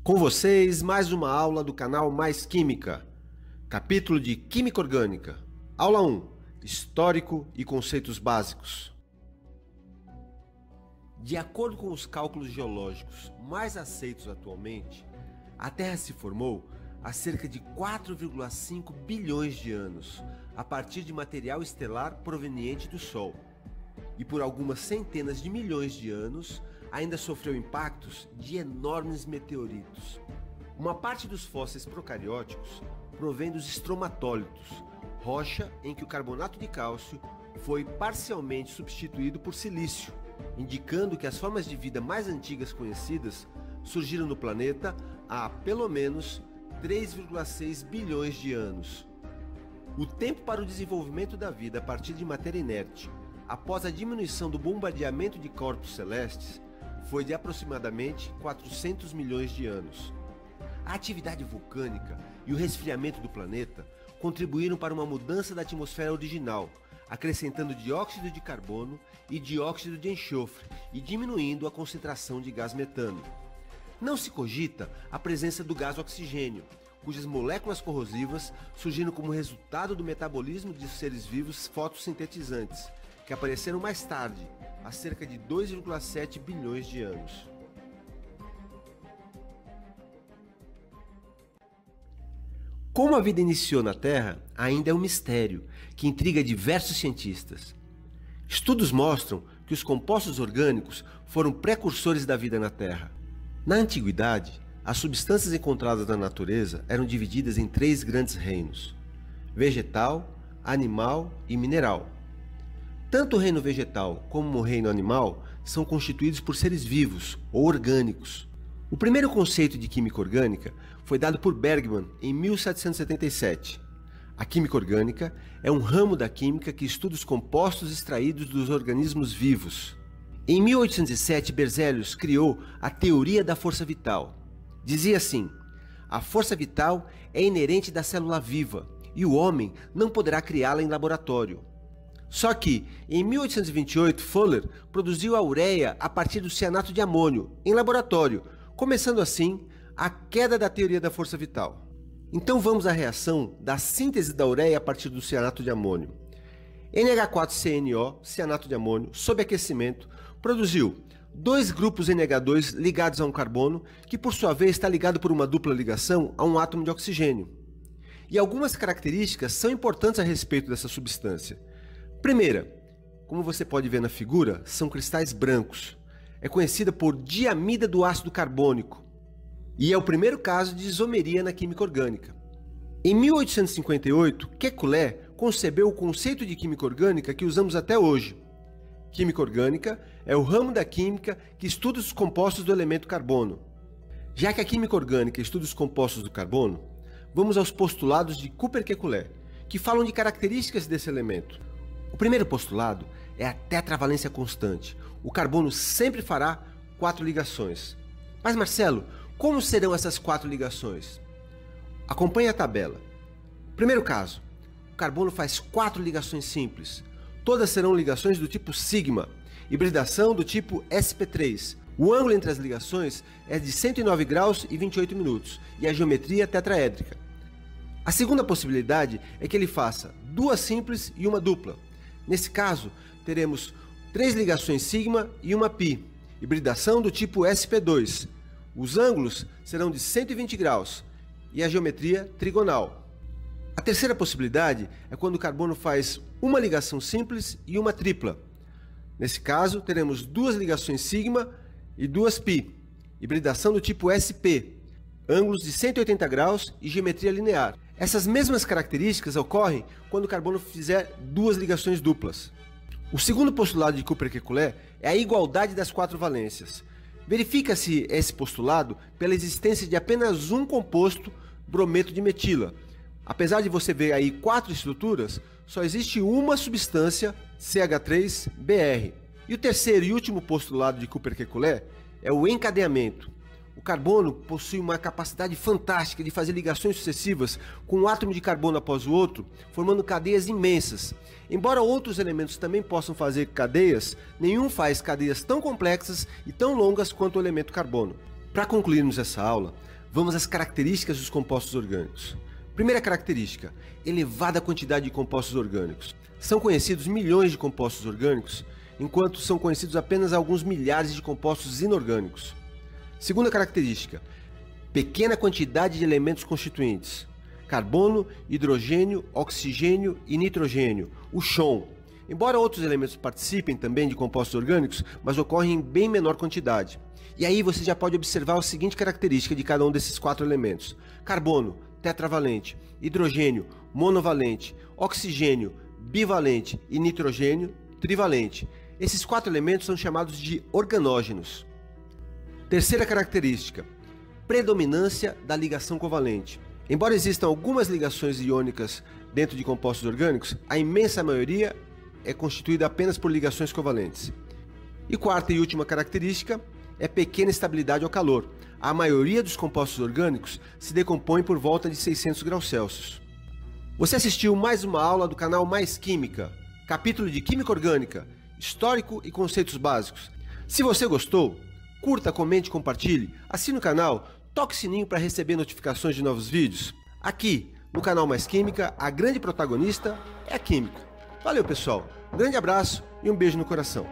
Com vocês, mais uma aula do canal Mais Química, capítulo de Química Orgânica. Aula 1, Histórico e conceitos básicos. De acordo com os cálculos geológicos mais aceitos atualmente, a Terra se formou há cerca de 4,5 bilhões de anos, a partir de material estelar proveniente do Sol. E por algumas centenas de milhões de anos, ainda sofreu impactos de enormes meteoritos. Uma parte dos fósseis procarióticos provém dos estromatólitos, rocha em que o carbonato de cálcio foi parcialmente substituído por silício, indicando que as formas de vida mais antigas conhecidas surgiram no planeta há pelo menos 3,6 bilhões de anos. O tempo para o desenvolvimento da vida a partir de matéria inerte, após a diminuição do bombardeamento de corpos celestes, foi de aproximadamente 400 milhões de anos. A atividade vulcânica e o resfriamento do planeta contribuíram para uma mudança da atmosfera original, acrescentando dióxido de carbono e dióxido de enxofre e diminuindo a concentração de gás metano. Não se cogita a presença do gás oxigênio, cujas moléculas corrosivas surgiram como resultado do metabolismo de seres vivos fotossintetizantes, que apareceram mais tarde, há cerca de 2,7 bilhões de anos. Como a vida iniciou na Terra, ainda é um mistério que intriga diversos cientistas. Estudos mostram que os compostos orgânicos foram precursores da vida na Terra. Na antiguidade, as substâncias encontradas na natureza eram divididas em 3 grandes reinos: vegetal, animal e mineral. Tanto o reino vegetal como o reino animal são constituídos por seres vivos ou orgânicos. O primeiro conceito de química orgânica foi dado por Bergman em 1777. A química orgânica é um ramo da química que estuda os compostos extraídos dos organismos vivos. Em 1807, Berzelius criou a teoria da força vital. Dizia assim: a força vital é inerente da célula viva e o homem não poderá criá-la em laboratório. Só que, em 1828, Fuller produziu a ureia a partir do cianato de amônio, em laboratório, começando assim a queda da teoria da força vital. Então vamos à reação da síntese da ureia a partir do cianato de amônio. NH4CNO, cianato de amônio, sob aquecimento, produziu 2 grupos NH2 ligados a um carbono, que por sua vez está ligado por uma dupla ligação a um átomo de oxigênio. E algumas características são importantes a respeito dessa substância. Primeira, como você pode ver na figura, são cristais brancos. É conhecida por diamida do ácido carbônico e é o primeiro caso de isomeria na química orgânica. Em 1858, Kekulé concebeu o conceito de química orgânica que usamos até hoje. Química orgânica é o ramo da química que estuda os compostos do elemento carbono. Já que a química orgânica estuda os compostos do carbono, vamos aos postulados de Cooper-Kekulé, que falam de características desse elemento. O primeiro postulado é a tetravalência constante. O carbono sempre fará 4 ligações. Mas Marcelo, como serão essas 4 ligações? Acompanhe a tabela. Primeiro caso, o carbono faz 4 ligações simples. Todas serão ligações do tipo sigma, hibridação do tipo sp3. O ângulo entre as ligações é de 109 graus e 28 minutos e a geometria tetraédrica. A segunda possibilidade é que ele faça 2 simples e uma dupla. Nesse caso, teremos 3 ligações sigma e uma pi, hibridação do tipo sp2. Os ângulos serão de 120 graus e a geometria trigonal. A terceira possibilidade é quando o carbono faz uma ligação simples e uma tripla. Nesse caso, teremos 2 ligações sigma e 2 pi, hibridação do tipo sp, ângulos de 180 graus e geometria linear. Essas mesmas características ocorrem quando o carbono fizer 2 ligações duplas. O segundo postulado de Cooper-Kekulé é a igualdade das 4 valências. Verifica-se esse postulado pela existência de apenas um composto, brometo de metila. Apesar de você ver aí 4 estruturas, só existe uma substância, CH3Br. E o terceiro e último postulado de Cooper-Kekulé é o encadeamento. O carbono possui uma capacidade fantástica de fazer ligações sucessivas com um átomo de carbono após o outro, formando cadeias imensas. Embora outros elementos também possam fazer cadeias, nenhum faz cadeias tão complexas e tão longas quanto o elemento carbono. Para concluirmos essa aula, Vamos às características dos compostos orgânicos. Primeira característica, elevada quantidade de compostos orgânicos. São conhecidos milhões de compostos orgânicos, enquanto são conhecidos apenas alguns milhares de compostos inorgânicos. Segunda característica, pequena quantidade de elementos constituintes. Carbono, hidrogênio, oxigênio e nitrogênio, o chon. Embora outros elementos participem também de compostos orgânicos, mas ocorrem em bem menor quantidade. E aí você já pode observar a seguinte característica de cada um desses 4 elementos. Carbono, tetravalente, hidrogênio, monovalente, oxigênio, bivalente e nitrogênio, trivalente. Esses 4 elementos são chamados de organógenos. Terceira característica, predominância da ligação covalente. Embora existam algumas ligações iônicas dentro de compostos orgânicos, a imensa maioria é constituída apenas por ligações covalentes. E quarta e última característica é pequena estabilidade ao calor. A maioria dos compostos orgânicos se decompõe por volta de 600 graus Celsius. Você assistiu mais uma aula do canal Mais Química, capítulo de Química Orgânica, Histórico e Conceitos Básicos. Se você gostou, curta, comente, compartilhe, assine o canal, toque o sininho para receber notificações de novos vídeos. Aqui, no canal Mais Química, a grande protagonista é a química. Valeu, pessoal. Um grande abraço e um beijo no coração.